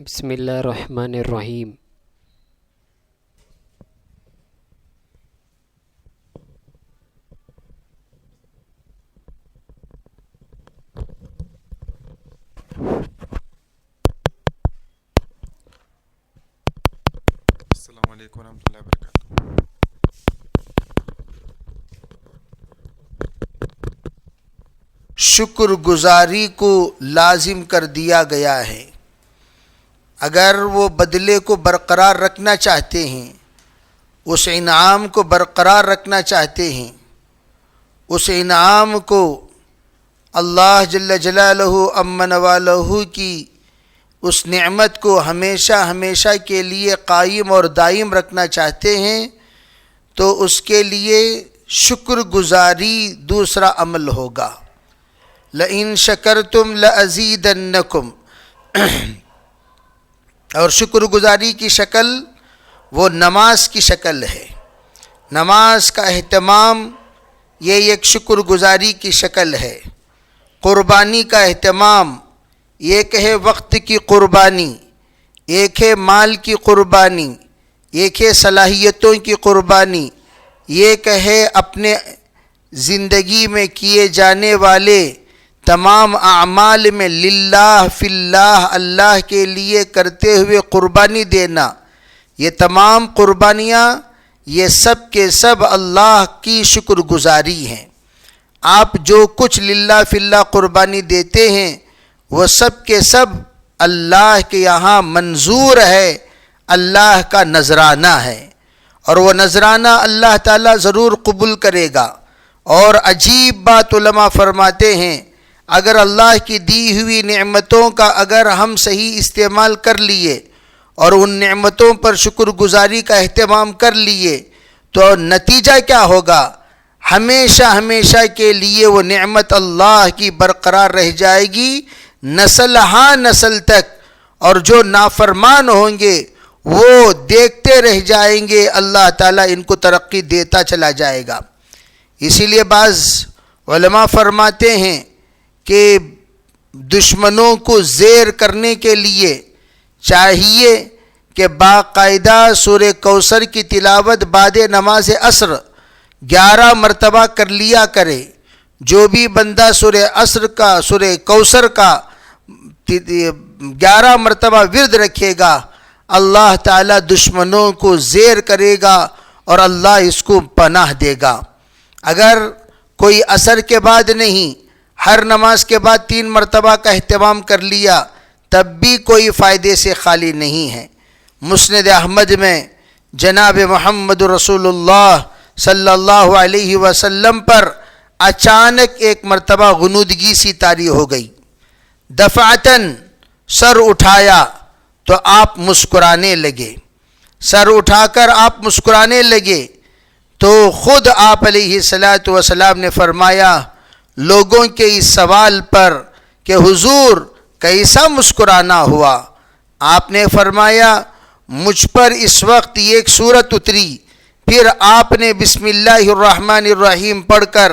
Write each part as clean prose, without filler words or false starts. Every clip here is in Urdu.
بسم اللہ الرحمن الرحیم۔ السلام علیکم ورحمۃ اللہ وبرکاتہ۔ شکر گزاری کو لازم کر دیا گیا ہے۔ اگر وہ بدلے کو برقرار رکھنا چاہتے ہیں، اس انعام کو برقرار رکھنا چاہتے ہیں، اس انعام کو اللہ جل جلالہ امن والہ کی اس نعمت کو ہمیشہ ہمیشہ کے لیے قائم اور دائم رکھنا چاہتے ہیں، تو اس کے لیے شکر گزاری دوسرا عمل ہوگا۔ لئن شکرتم لازیدنکم، اور شکر گزاری کی شکل وہ نماز کی شکل ہے۔ نماز کا اہتمام یہ ایک شکر گزاری کی شکل ہے۔ قربانی کا اہتمام ایک ہے وقت کی قربانی، ایک ہے مال کی قربانی، ایک ہے صلاحیتوں کی قربانی، ایک ہے اپنے زندگی میں کیے جانے والے تمام اعمال میں للہ فی اللہ، اللہ کے لیے کرتے ہوئے قربانی دینا۔ یہ تمام قربانیاں یہ سب کے سب اللہ کی شکر گزاری ہیں۔ آپ جو کچھ للہ فی اللہ قربانی دیتے ہیں وہ سب کے سب اللہ کے یہاں منظور ہے، اللہ کا نذرانہ ہے، اور وہ نذرانہ اللہ تعالیٰ ضرور قبول کرے گا۔ اور عجیب بات علماء فرماتے ہیں، اگر اللہ کی دی ہوئی نعمتوں کا اگر ہم صحیح استعمال کر لیے اور ان نعمتوں پر شکر گزاری کا اہتمام کر لیے تو نتیجہ کیا ہوگا؟ ہمیشہ ہمیشہ کے لیے وہ نعمت اللہ کی برقرار رہ جائے گی، نسل ہاں نسل تک، اور جو نافرمان ہوں گے وہ دیکھتے رہ جائیں گے، اللہ تعالیٰ ان کو ترقی دیتا چلا جائے گا۔ اسی لیے بعض علماء فرماتے ہیں کہ دشمنوں کو زیر کرنے کے لیے چاہیے کہ باقاعدہ سورہ کوثر کی تلاوت بعد نماز عصر 11 مرتبہ کر لیا کرے۔ جو بھی بندہ سورہ کوثر کا 11 مرتبہ ورد رکھے گا، اللہ تعالیٰ دشمنوں کو زیر کرے گا اور اللہ اس کو پناہ دے گا۔ اگر کوئی عصر کے بعد نہیں، ہر نماز کے بعد 3 مرتبہ کا اہتمام کر لیا، تب بھی کوئی فائدے سے خالی نہیں ہے۔ مسند احمد میں جناب محمد رسول اللہ صلی اللہ علیہ وسلم پر اچانک ایک مرتبہ غنودگی سی طاری ہو گئی۔ دفعتاً سر اٹھایا تو آپ مسکرانے لگے، سر اٹھا کر آپ مسکرانے لگے تو خود آپ علیہ الصلاۃ والسلام نے فرمایا لوگوں کے اس سوال پر کہ حضور کیسا مسکرانا ہوا، آپ نے فرمایا مجھ پر اس وقت ایک سورت اتری، پھر آپ نے بسم اللہ الرحمن الرحیم پڑھ کر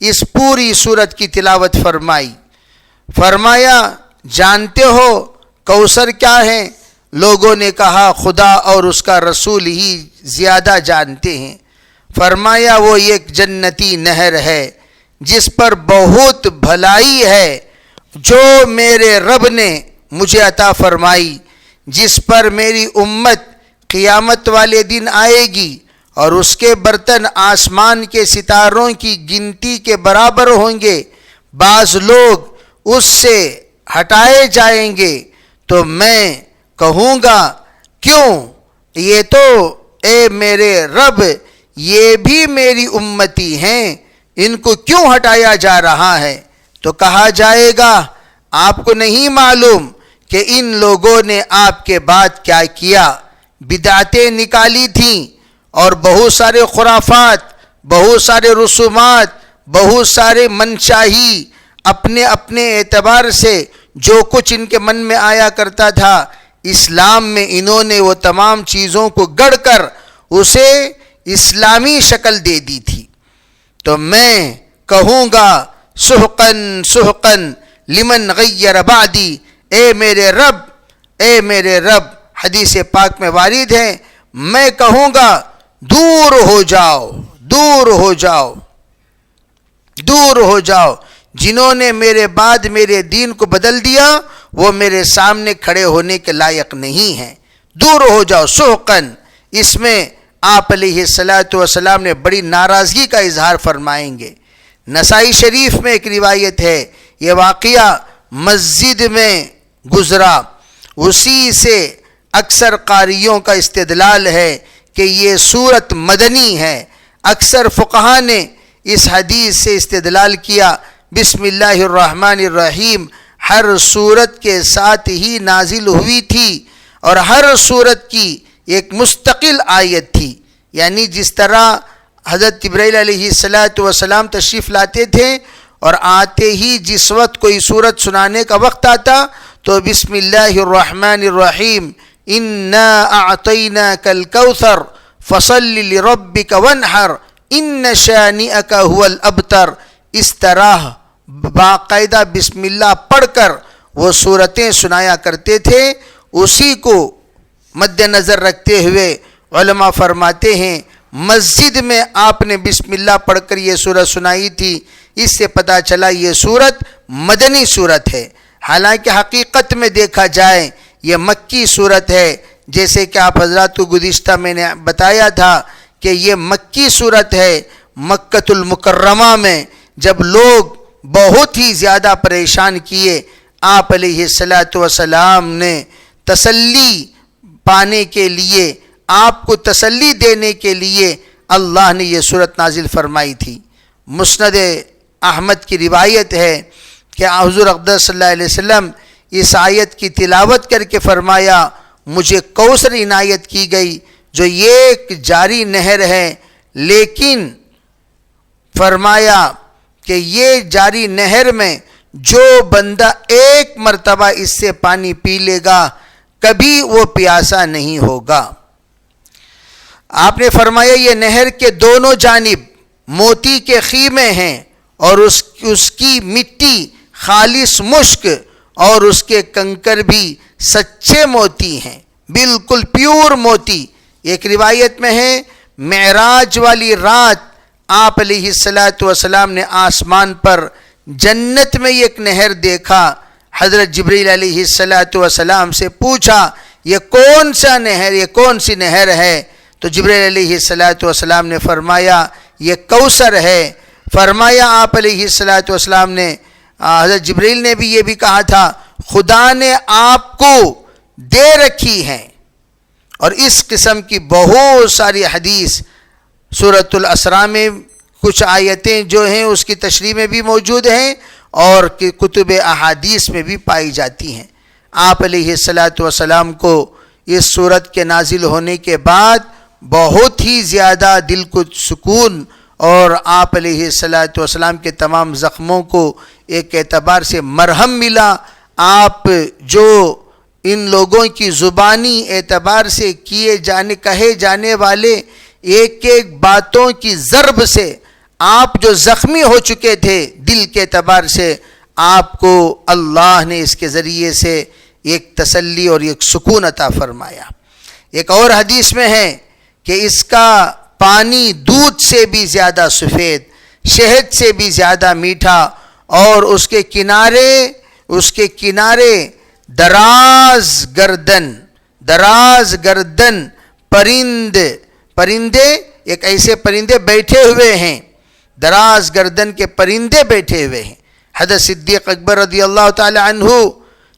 اس پوری سورت کی تلاوت فرمائی۔ فرمایا جانتے ہو کوثر کیا ہے؟ لوگوں نے کہا خدا اور اس کا رسول ہی زیادہ جانتے ہیں۔ فرمایا وہ ایک جنتی نہر ہے جس پر بہت بھلائی ہے، جو میرے رب نے مجھے عطا فرمائی، جس پر میری امت قیامت والے دن آئے گی اور اس کے برتن آسمان کے ستاروں کی گنتی کے برابر ہوں گے۔ بعض لوگ اس سے ہٹائے جائیں گے تو میں کہوں گا کیوں؟ یہ تو اے میرے رب یہ بھی میری امتی ہیں، ان کو کیوں ہٹایا جا رہا ہے؟ تو کہا جائے گا آپ کو نہیں معلوم کہ ان لوگوں نے آپ کے بعد کیا کیا، بدعتیں نکالی تھیں اور بہت سارے خرافات، بہت سارے رسومات، بہت سارے منشاہی، اپنے اپنے اعتبار سے جو کچھ ان کے من میں آیا کرتا تھا، اسلام میں انہوں نے وہ تمام چیزوں کو گڑھ کر اسے اسلامی شکل دے دی تھی۔ تو میں کہوں گا سحقاً سحقاً لمن غیر بعدی، اے میرے رب اے میرے رب، حدیث پاک میں وارد ہے، میں کہوں گا دور ہو جاؤ، دور ہو جاؤ، دور ہو جاؤ، جنہوں نے میرے بعد میرے دین کو بدل دیا وہ میرے سامنے کھڑے ہونے کے لائق نہیں ہیں، دور ہو جاؤ۔ سحقاً، اس میں آپ علیہ الصلاۃ والسلام نے بڑی ناراضگی کا اظہار فرمائیں گے۔ نسائی شریف میں ایک روایت ہے، یہ واقعہ مسجد میں گزرا، اسی سے اکثر قاریوں کا استدلال ہے کہ یہ سورت مدنی ہے۔ اکثر فقہا نے اس حدیث سے استدلال کیا، بسم اللہ الرحمن الرحیم ہر سورت کے ساتھ ہی نازل ہوئی تھی اور ہر سورت کی ایک مستقل آیت تھی، یعنی جس طرح حضرت جبرائیل علیہ السلام تشریف لاتے تھے اور آتے ہی جس وقت کوئی سورت سنانے کا وقت آتا تو بسم اللہ الرحمن الرحیم انا اعطیناک الکوثر فصل لربک وانحر ان شانئک هو الابتر، اس طرح باقاعدہ بسم اللہ پڑھ کر وہ سورتیں سنایا کرتے تھے۔ اسی کو مد نظر رکھتے ہوئے علماء فرماتے ہیں مسجد میں آپ نے بسم اللہ پڑھ کر یہ سورت سنائی تھی، اس سے پتہ چلا یہ سورت مدنی سورت ہے، حالانکہ حقیقت میں دیکھا جائے یہ مکی سورت ہے، جیسے کہ آپ حضرات کو گزشتہ میں نے بتایا تھا کہ یہ مکی سورت ہے۔ مکۃ المکرمہ میں جب لوگ بہت ہی زیادہ پریشان کیے، آپ علیہ السلام نے تسلی پانے کے لیے، آپ کو تسلی دینے کے لیے اللہ نے یہ صورت نازل فرمائی تھی۔ مسند احمد کی روایت ہے کہ حضور اقدس صلی اللہ علیہ وسلم اس آیت کی تلاوت کر کے فرمایا مجھے کوثر عنایت کی گئی جو ایک جاری نہر ہے، لیکن فرمایا کہ یہ جاری نہر میں جو بندہ ایک مرتبہ اس سے پانی پی لے گا کبھی وہ پیاسا نہیں ہوگا۔ آپ نے فرمایا یہ نہر کے دونوں جانب موتی کے خیمے ہیں اور اس کی مٹی خالص مشک اور اس کے کنکر بھی سچے موتی ہیں، بالکل پیور موتی۔ ایک روایت میں ہے معراج والی رات آپ علیہ السلام نے آسمان پر جنت میں ایک نہر دیکھا۔ حضرت جبریل علیہ السلام سے پوچھا یہ کون سا نہر، یہ کون سی نہر ہے؟ تو جبریل علیہ السلام نے فرمایا یہ کوثر ہے۔ فرمایا آپ علیہ السلام نے، حضرت جبریل نے بھی یہ بھی کہا تھا خدا نے آپ کو دے رکھی ہے۔ اور اس قسم کی بہت ساری حدیث سورۃ الاسراء میں کچھ آیتیں جو ہیں اس کی تشریح میں بھی موجود ہیں اور کتب احادیث میں بھی پائی جاتی ہیں۔ آپ علیہ السلام کو اس سورت کے نازل ہونے کے بعد بہت ہی زیادہ دل کو سکون اور آپ علیہ السلام کے تمام زخموں کو ایک اعتبار سے مرہم ملا۔ آپ جو ان لوگوں کی زبانی اعتبار سے کہے جانے والے ایک ایک باتوں کی ضرب سے آپ جو زخمی ہو چکے تھے دل کے اعتبار سے، آپ کو اللہ نے اس کے ذریعے سے ایک تسلی اور ایک سکون عطا فرمایا۔ ایک اور حدیث میں ہے کہ اس کا پانی دودھ سے بھی زیادہ سفید، شہد سے بھی زیادہ میٹھا اور اس کے کنارے دراز گردن پرندے ایک ایسے پرندے بیٹھے ہوئے ہیں، دراز گردن کے پرندے بیٹھے ہوئے ہیں۔ حضرت صدیق اکبر رضی اللہ تعالی عنہ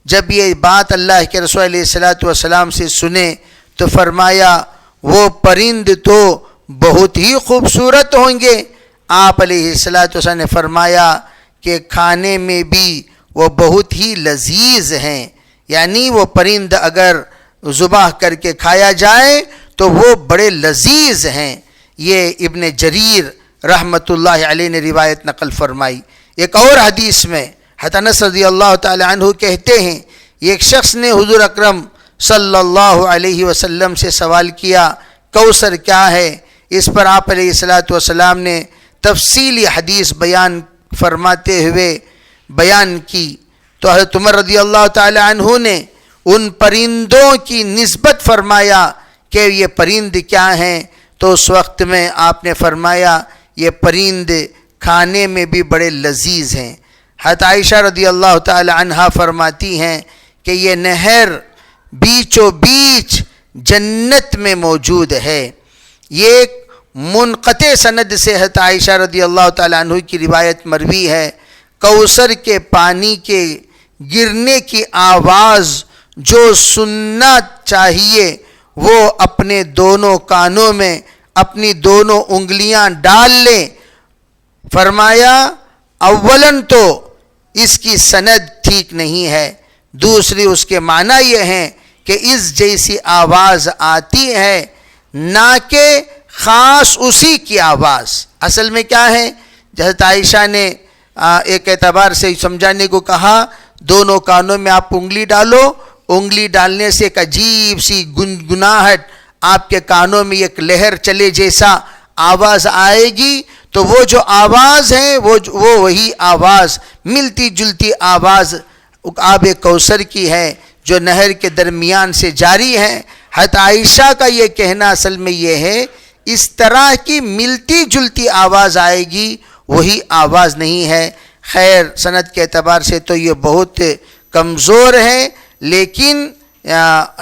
جب یہ بات اللہ کے رسول علیہ السلام سے سنے تو فرمایا وہ پرند تو بہت ہی خوبصورت ہوں گے۔ آپ علیہ السلام نے فرمایا کہ کھانے میں بھی وہ بہت ہی لذیذ ہیں، یعنی وہ پرند اگر ذبح کر کے کھایا جائے تو وہ بڑے لذیذ ہیں۔ یہ ابن جریر رحمۃ اللہ علیہ نے روایت نقل فرمائی۔ ایک اور حدیث میں حضرت انس رضی اللہ تعالی عنہ کہتے ہیں ایک شخص نے حضور اکرم صلی اللہ علیہ وسلم سے سوال کیا کوثر کیا ہے؟ اس پر آپ علیہ السلام نے تفصیلی حدیث بیان فرماتے ہوئے بیان کی تو حضرت عمر رضی اللہ تعالی عنہ نے ان پرندوں کی نسبت فرمایا کہ یہ پرند کیا ہیں، تو اس وقت میں آپ نے فرمایا یہ پرند کھانے میں بھی بڑے لذیذ ہیں۔ حضرت عائشہ رضی اللہ تعالی عنہا فرماتی ہیں کہ یہ نہر بیچو بیچ جنت میں موجود ہے۔ یہ ایک منقطع سند سے حضرت عائشہ رضی اللہ تعالی عنہ کی روایت مروی ہے، کوثر کے پانی کے گرنے کی آواز جو سننا چاہیے وہ اپنے دونوں کانوں میں اپنی دونوں انگلیاں ڈال لیں۔ فرمایا اولاً تو اس کی سند ٹھیک نہیں ہے، دوسری اس کے معنی یہ ہیں کہ اس جیسی آواز آتی ہے، نہ کہ خاص اسی کی آواز۔ اصل میں کیا ہے، حضرت عائشہ نے ایک اعتبار سے سمجھانے کو کہا، دونوں کانوں میں آپ انگلی ڈالو، انگلی ڈالنے سے ایک عجیب سی گنگناہٹ آپ کے کانوں میں ایک لہر چلے جیسا آواز آئے گی، تو وہ جو آواز ہے وہ وہی آواز، ملتی جلتی آواز آب کوثر کی ہے جو نہر کے درمیان سے جاری ہے۔ حضرت عائشہ کا یہ کہنا اصل میں یہ ہے، اس طرح کی ملتی جلتی آواز آئے گی، وہی آواز نہیں ہے۔ خیر سند کے اعتبار سے تو یہ بہت کمزور ہے، لیکن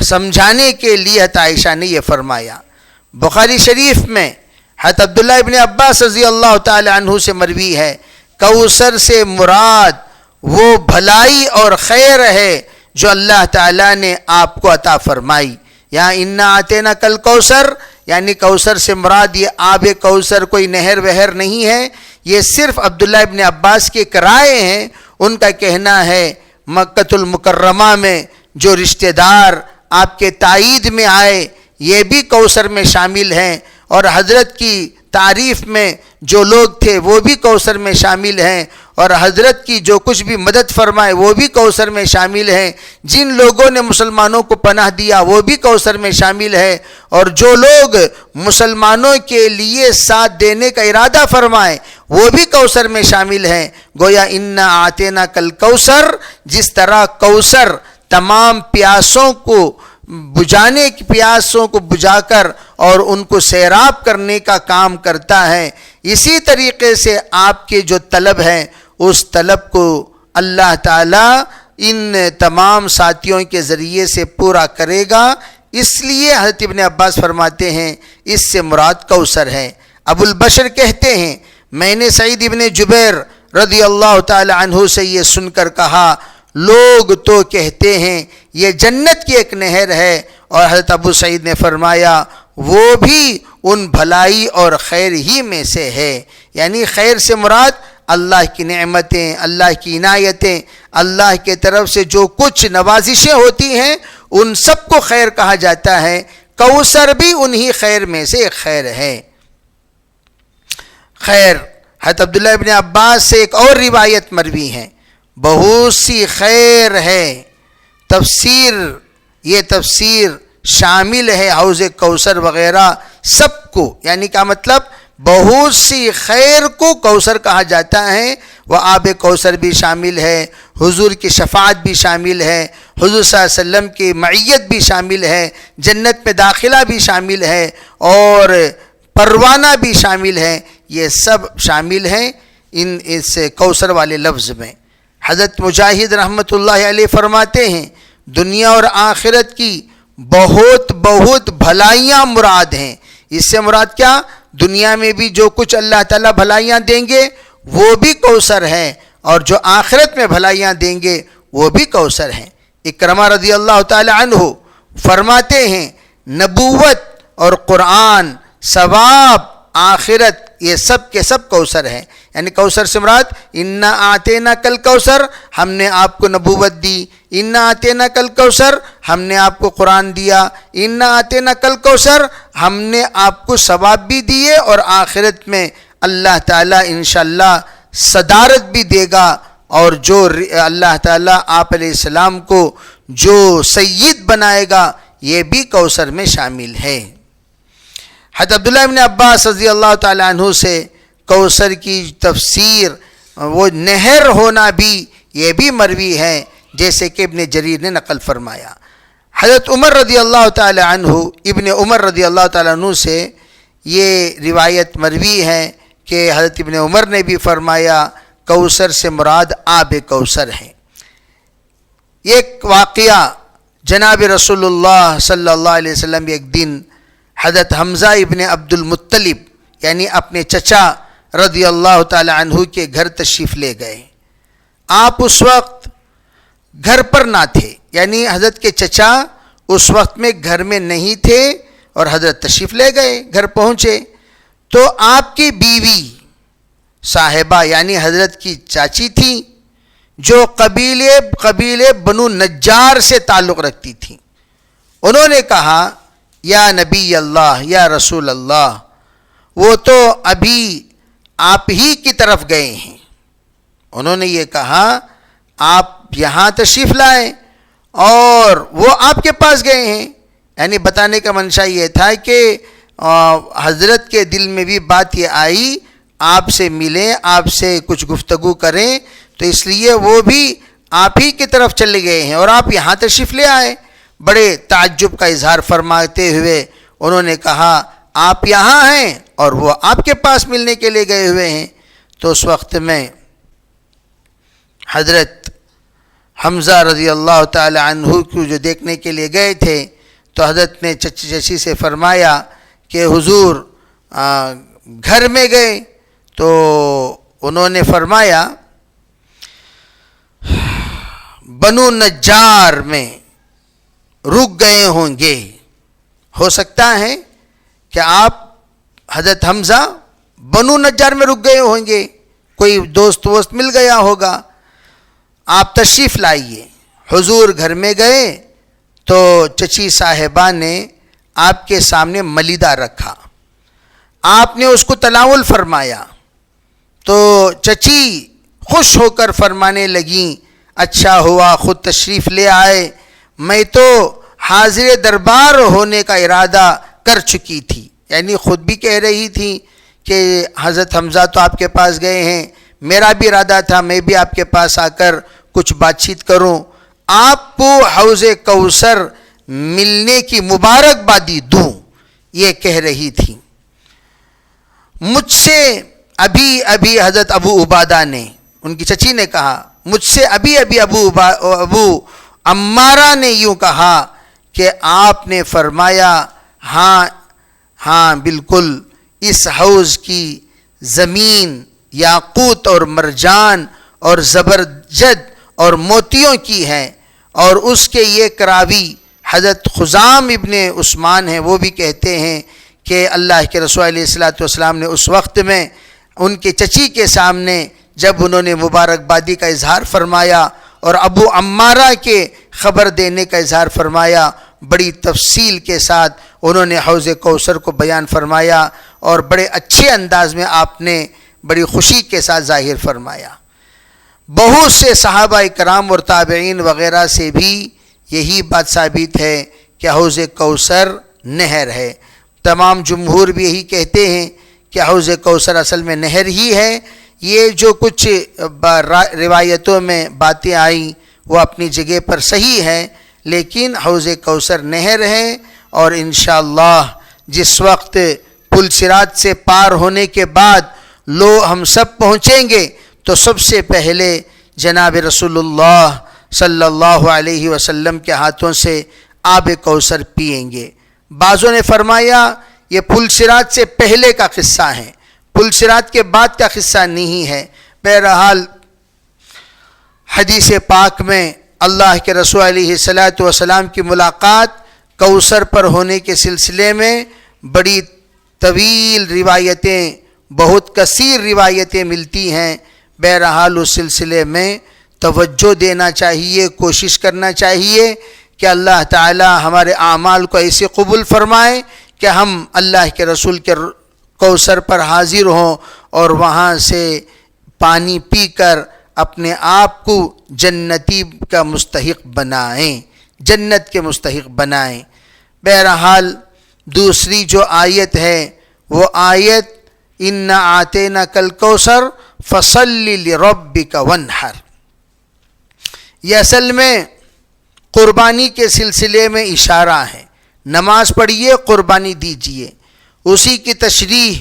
سمجھانے کے لیے حضرت عائشہ نے یہ فرمایا۔ بخاری شریف میں حضرت عبداللہ ابن عباس رضی اللہ تعالی عنہ سے مروی ہے، کوثر سے مراد وہ بھلائی اور خیر ہے جو اللہ تعالیٰ نے آپ کو عطا فرمائی۔ یہاں انا آتینا کل کوثر، یعنی کوثر سے مراد یہ آب کوثر کوئی نہر وہر نہیں ہے، یہ صرف عبداللہ ابن عباس کے رائے ہیں۔ ان کا کہنا ہے مکۃ المکرمہ میں جو رشتہ دار آپ کے تائید میں آئے یہ بھی کوثر میں شامل ہیں، اور حضرت کی تعریف میں جو لوگ تھے وہ بھی کوثر میں شامل ہیں، اور حضرت کی جو کچھ بھی مدد فرمائے وہ بھی کوثر میں شامل ہیں، جن لوگوں نے مسلمانوں کو پناہ دیا وہ بھی کوثر میں شامل ہے، اور جو لوگ مسلمانوں کے لیے ساتھ دینے کا ارادہ فرمائے وہ بھی کوثر میں شامل ہیں۔ گویا انا آتینا کل کوثر، جس طرح کوثر تمام پیاسوں کو بجھانے کی پیاسوں کو بجھا کر اور ان کو سیراب کرنے کا کام کرتا ہے، اسی طریقے سے آپ کے جو طلب ہے اس طلب کو اللہ تعالیٰ ان تمام ساتھیوں کے ذریعے سے پورا کرے گا۔ اس لیے حضرت ابن عباس فرماتے ہیں اس سے مراد کوثر ہے۔ ابو البشر کہتے ہیں میں نے سعید ابن جبیر رضی اللہ تعالی عنہ سے یہ سن کر کہا، لوگ تو کہتے ہیں یہ جنت کی ایک نہر ہے، اور حضرت ابو سعید نے فرمایا وہ بھی ان بھلائی اور خیر ہی میں سے ہے۔ یعنی خیر سے مراد اللہ کی نعمتیں، اللہ کی عنایتیں، اللہ کے طرف سے جو کچھ نوازشیں ہوتی ہیں ان سب کو خیر کہا جاتا ہے۔ کوثر بھی انہی خیر میں سے ایک خیر ہے۔ خیر حضرت عبداللہ ابن عباس سے ایک اور روایت مروی ہے، بہت سی خیر ہے، یہ تفسیر شامل ہے حوض کوثر وغیرہ سب کو، یعنی کیا مطلب، بہت سی خیر کو کوثر کہا جاتا ہے۔ وہ آب کوثر بھی شامل ہے، حضور کی شفاعت بھی شامل ہے، حضور صلی اللہ علیہ وسلم کی معیت بھی شامل ہے، جنت میں داخلہ بھی شامل ہے، اور پروانہ بھی شامل ہے، یہ سب شامل ہیں اس کوثر والے لفظ میں۔ حضرت مجاہد رحمۃ اللہ علیہ فرماتے ہیں دنیا اور آخرت کی بہت بھلائیاں مراد ہیں۔ اس سے مراد کیا، دنیا میں بھی جو کچھ اللہ تعالیٰ بھلائیاں دیں گے وہ بھی کوثر ہے، اور جو آخرت میں بھلائیاں دیں گے وہ بھی کوثر ہیں۔ اکرمہ رضی اللہ تعالی عنہ فرماتے ہیں نبوت اور قرآن، ثواب، آخرت، یہ سب کے سب کوثر ہیں۔ یعنی کوثر سے مراد انا آتینا کل کوثر، ہم نے آپ کو نبوت دی، انا آتینا کل کوثر، ہم نے آپ کو قرآن دیا، انا آتینا کل کوثر، ہم نے آپ کو ثواب بھی دیے، اور آخرت میں اللہ تعالیٰ انشاءاللہ صدارت بھی دے گا، اور جو اللہ تعالیٰ آپ علیہ السلام کو جو سید بنائے گا یہ بھی کوثر میں شامل ہے۔ حضرت عبداللہ ابن عباس رضی اللہ تعالیٰ عنہ سے کوثر کی تفسیر وہ نہر ہونا بھی یہ بھی مروی ہے، جیسے کہ ابن جریر نے نقل فرمایا۔ حضرت عمر رضی اللہ تعالی عنہ، ابن عمر رضی اللہ تعالیٰ عنہ سے یہ روایت مروی ہے کہ حضرت ابن عمر نے بھی فرمایا کوثر سے مراد آب کوثر ہے۔ ایک واقعہ، جناب رسول اللہ صلی اللہ علیہ وسلم ایک دن حضرت حمزہ ابن عبد المطلب یعنی اپنے چچا رضی اللہ تعالی عنہ کے گھر تشریف لے گئے۔ آپ اس وقت گھر پر نہ تھے، یعنی حضرت کے چچا اس وقت میں گھر میں نہیں تھے اور حضرت تشریف لے گئے، گھر پہنچے تو آپ کی بیوی صاحبہ یعنی حضرت کی چاچی تھی جو قبیلے بنو نجار سے تعلق رکھتی تھی، انہوں نے کہا یا نبی اللہ، یا رسول اللہ، وہ تو ابھی آپ ہی کی طرف گئے ہیں۔ انہوں نے یہ کہا آپ یہاں تشریف لائے اور وہ آپ کے پاس گئے ہیں، یعنی بتانے کا منشا یہ تھا کہ حضرت کے دل میں بھی بات یہ آئی آپ سے ملیں، آپ سے کچھ گفتگو کریں، تو اس لیے وہ بھی آپ ہی کی طرف چلے گئے ہیں اور آپ یہاں تشریف لے آئے۔ بڑے تعجب کا اظہار فرماتے ہوئے انہوں نے کہا آپ یہاں ہیں اور وہ آپ کے پاس ملنے کے لیے گئے ہوئے ہیں۔ تو اس وقت میں حضرت حمزہ رضی اللہ تعالی عنہ کو جو دیکھنے کے لیے گئے تھے تو حضرت نے چچی سے فرمایا کہ حضور گھر میں گئے، تو انہوں نے فرمایا بنو نجار میں رک گئے ہوں گے، ہو سکتا ہے کہ آپ حضرت حمزہ بنو نجار میں رک گئے ہوں گے، کوئی دوست وست مل گیا ہوگا، آپ تشریف لائیے۔ حضور گھر میں گئے تو چچی صاحبہ نے آپ کے سامنے ملیدہ رکھا، آپ نے اس کو تناول فرمایا تو چچی خوش ہو کر فرمانے لگیں اچھا ہوا خود تشریف لے آئے، میں تو حاضر دربار ہونے کا ارادہ کر چکی تھی، یعنی خود بھی کہہ رہی تھی کہ حضرت حمزہ تو آپ کے پاس گئے ہیں، میرا بھی ارادہ تھا میں بھی آپ کے پاس آ کر کچھ بات چیت کروں، آپ کو حوض کوثر ملنے کی مبارکبادی دوں، یہ کہہ رہی تھی۔ مجھ سے ابھی حضرت ابو عبادہ نے، ان کی چچی نے کہا مجھ سے ابھی ابو عمارہ نے یوں کہا کہ آپ نے فرمایا ہاں بالکل اس حوض کی زمین یاقوت اور مرجان اور زبرجد اور موتیوں کی ہے، اور اس کے یہ کراوی حضرت خزام ابن عثمان ہیں، وہ بھی کہتے ہیں کہ اللہ کے رسول علیہ الصلوۃ والسلام نے اس وقت میں ان کے چچی کے سامنے جب انہوں نے مبارکبادی کا اظہار فرمایا اور ابو عمارہ کے خبر دینے کا اظہار فرمایا، بڑی تفصیل کے ساتھ انہوں نے حوض کوثر کو بیان فرمایا اور بڑے اچھے انداز میں آپ نے بڑی خوشی کے ساتھ ظاہر فرمایا۔ بہت سے صحابہ کرام اور تابعین وغیرہ سے بھی یہی بات ثابت ہے کہ حوض کوثر نہر ہے، تمام جمہور بھی یہی کہتے ہیں کہ حوض کوثر اصل میں نہر ہی ہے۔ یہ جو کچھ روایتوں میں باتیں آئیں وہ اپنی جگہ پر صحیح ہے، لیکن حوض کوثر نہر ہے، اور انشاءاللہ جس وقت پل صراط سے پار ہونے کے بعد ہم سب پہنچیں گے تو سب سے پہلے جناب رسول اللہ صلی اللہ علیہ وسلم کے ہاتھوں سے آب کوثر پئیں گے۔ بعضوں نے فرمایا یہ پل صراط سے پہلے کا قصہ ہے، پل صراط کے بعد کا قصہ نہیں ہے۔ بہرحال حدیث پاک میں اللہ کے رسول علیہ الصلوۃ والسلام کی ملاقات کوثر پر ہونے کے سلسلے میں بڑی طویل روایتیں، بہت کثیر روایتیں ملتی ہیں۔ بہرحال اس سلسلے میں توجہ دینا چاہیے، کوشش کرنا چاہیے کہ اللہ تعالی ہمارے اعمال کو ایسے قبول فرمائے کہ ہم اللہ کے رسول کے کوثر پر حاضر ہوں اور وہاں سے پانی پی کر اپنے آپ کو جنتی کا مستحق بنائیں، جنت کے مستحق بنائیں۔ بہرحال دوسری جو آیت ہے وہ آیت اِنَّا أَعْطَيْنَاكَ الْكَوْثَرَ فَصَلِّ لِرَبِّكَ وَانْحَرْ، یہ اصل میں قربانی کے سلسلے میں اشارہ ہے. نماز پڑھیے، قربانی دیجیے. اسی کی تشریح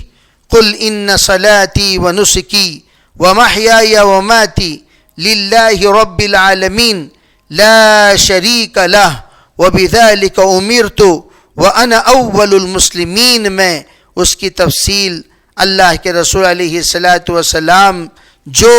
قل ان صلاتی و نسکی و محیای و ماتی للہ رب العالمین لا شریک لہ وبذلک امرت وانا اول المسلمین میں اس کی تفصیل اللہ کے رسول علیہ الصلاۃ والسلام جو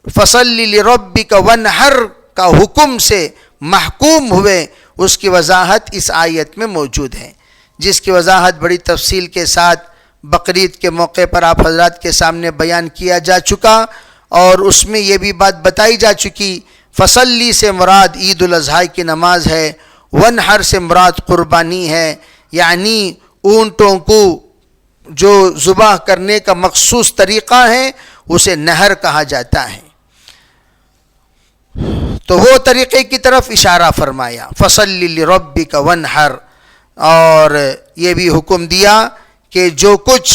فصلی لربک وانحر کا حکم سے محکوم ہوئے اس کی وضاحت اس آیت میں موجود ہے، جس کی وضاحت بڑی تفصیل کے ساتھ بقرعید کے موقع پر آپ حضرات کے سامنے بیان کیا جا چکا، اور اس میں یہ بھی بات بتائی جا چکی فصلی سے مراد عید الاضحیٰ کی نماز ہے، ونحر سے مراد قربانی ہے، یعنی اونٹوں کو جو ذبح کرنے کا مخصوص طریقہ ہے اسے نحر کہا جاتا ہے. تو وہ طریقے کی طرف اشارہ فرمایا فصلی لربک وانحر، اور یہ بھی حکم دیا کہ جو کچھ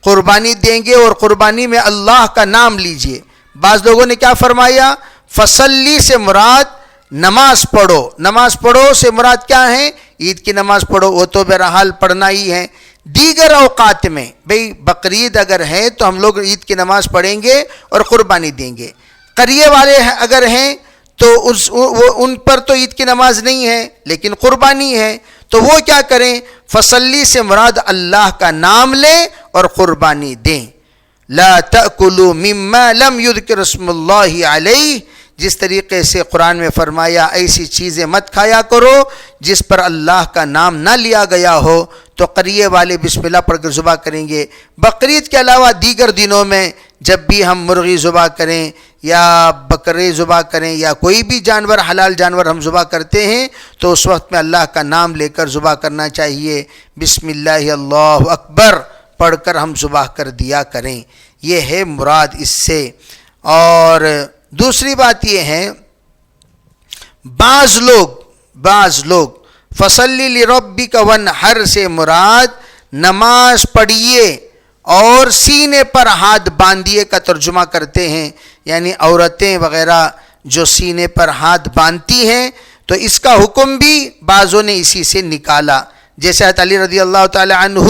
قربانی دیں گے اور قربانی میں اللہ کا نام لیجئے. بعض لوگوں نے کیا فرمایا، فصلی سے مراد نماز پڑھو. نماز پڑھو سے مراد کیا ہے؟ عید کی نماز پڑھو، وہ تو بہرحال پڑھنا ہی ہے. دیگر اوقات میں بھئی بقرعید اگر ہے تو ہم لوگ عید کی نماز پڑھیں گے اور قربانی دیں گے. قریے والے اگر ہیں تو ان پر تو عید کی نماز نہیں ہے لیکن قربانی ہے، تو وہ کیا کریں؟ فصلی سے مراد اللہ کا نام لیں اور قربانی دیں. لا تأکلوا مما لم یذکر اسم اللہ علیہ، جس طریقے سے قرآن میں فرمایا ایسی چیزیں مت کھایا کرو جس پر اللہ کا نام نہ لیا گیا ہو. تو قریے والے بسم اللہ پڑھ کر ذبح کریں گے. بقرعید کے علاوہ دیگر دنوں میں جب بھی ہم مرغی ذبح کریں یا بکرے ذبح کریں یا کوئی بھی جانور حلال جانور ہم ذبح کرتے ہیں تو اس وقت میں اللہ کا نام لے کر ذبح کرنا چاہیے. بسم اللہ اللہ اکبر پڑھ کر ہم ذبح کر دیا کریں. یہ ہے مراد اس سے. اور دوسری بات یہ ہے، بعض لوگ فصلی لربک وانحر سے مراد نماز پڑھیے اور سینے پر ہاتھ باندھیے کا ترجمہ کرتے ہیں، یعنی عورتیں وغیرہ جو سینے پر ہاتھ باندھتی ہیں تو اس کا حکم بھی بعضوں نے اسی سے نکالا. جیسے حضرت علی رضی اللہ تعالی عنہ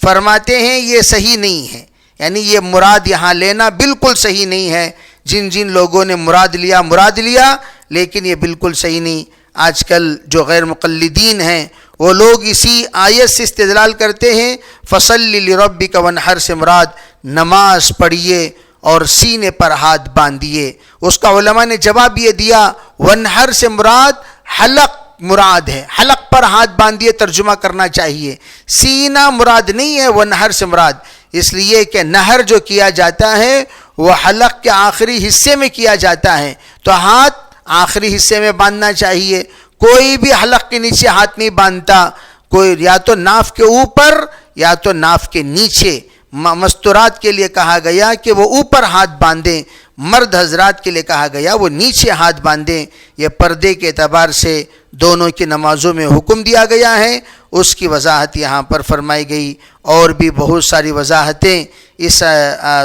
فرماتے ہیں یہ صحیح نہیں ہے، یعنی یہ مراد یہاں لینا بالکل صحیح نہیں ہے. جن لوگوں نے مراد لیا لیکن یہ بالکل صحیح نہیں. آج کل جو غیر مقلدین ہیں وہ لوگ اسی آیت سے استدلال کرتے ہیں فصلی لربک وانحر سے مراد نماز پڑھیے اور سینے پر ہاتھ باندھیے. اس کا علماء نے جواب یہ دیا وانحر سے مراد حلق مراد ہے، حلق پر ہاتھ باندھیے ترجمہ کرنا چاہیے، سینہ مراد نہیں ہے وانحر سے مراد، اس لیے کہ نہر جو کیا جاتا ہے وہ حلق کے آخری حصے میں کیا جاتا ہے، تو ہاتھ آخری حصے میں باندھنا چاہیے. کوئی بھی حلق کے نیچے ہاتھ نہیں باندھتا، کوئی یا تو ناف کے اوپر یا تو ناف کے نیچے. مستورات کے لیے کہا گیا کہ وہ اوپر ہاتھ باندھیں، مرد حضرات کے لیے کہا گیا وہ نیچے ہاتھ باندھیں. یہ پردے کے اعتبار سے دونوں کی نمازوں میں حکم دیا گیا ہے، اس کی وضاحت یہاں پر فرمائی گئی. اور بھی بہت ساری وضاحتیں اس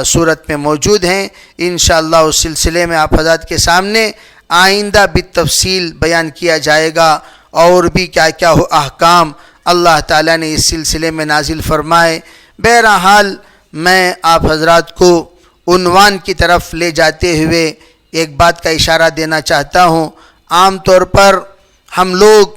صورت میں موجود ہیں. انشاءاللہ اس سلسلے میں آپ حضرات کے سامنے آئندہ بالتفصیل بیان کیا جائے گا، اور بھی کیا کیا احکام اللہ تعالیٰ نے اس سلسلے میں نازل فرمائے. بہرحال میں آپ حضرات کو عنوان کی طرف لے جاتے ہوئے ایک بات کا اشارہ دینا چاہتا ہوں. عام طور پر ہم لوگ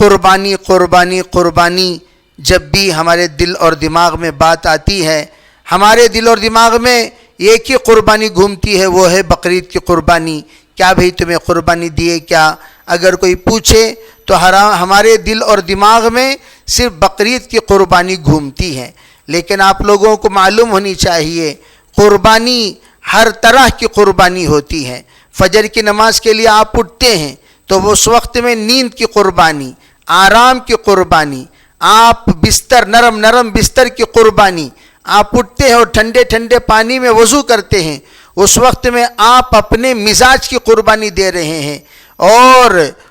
قربانی جب بھی ہمارے دل اور دماغ میں بات آتی ہے، ہمارے دل اور دماغ میں ایک ہی قربانی گھومتی ہے، وہ ہے بقرعید کی قربانی. کیا بھئی تمہیں قربانی دیے کیا؟ اگر کوئی پوچھے تو ہمارے دل اور دماغ میں صرف بقرعید کی قربانی گھومتی ہے. لیکن آپ لوگوں کو معلوم ہونی چاہیے قربانی ہر طرح کی قربانی ہوتی ہے. فجر کی نماز کے لیے آپ اٹھتے ہیں تو اس وقت میں نیند کی قربانی، آرام کی قربانی، آپ بستر نرم بستر کی قربانی، آپ اٹھتے ہیں اور ٹھنڈے پانی میں وضو کرتے ہیں، اس وقت میں آپ اپنے مزاج کی قربانی دے رہے ہیں. اور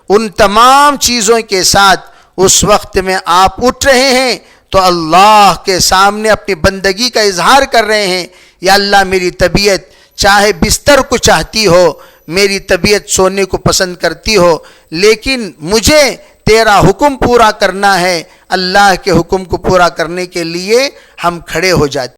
ان تمام چیزوں کے ساتھ اس وقت میں آپ اٹھ رہے ہیں تو اللہ کے سامنے اپنی بندگی کا اظہار کر رہے ہیں. یا اللہ میری طبیعت چاہے بستر کو چاہتی ہو، میری طبیعت سونے کو پسند کرتی ہو، لیکن مجھے تیرا حکم پورا کرنا ہے۔ اللہ کے حکم کو پورا کرنے کے لیے ہم کھڑے ہو جاتے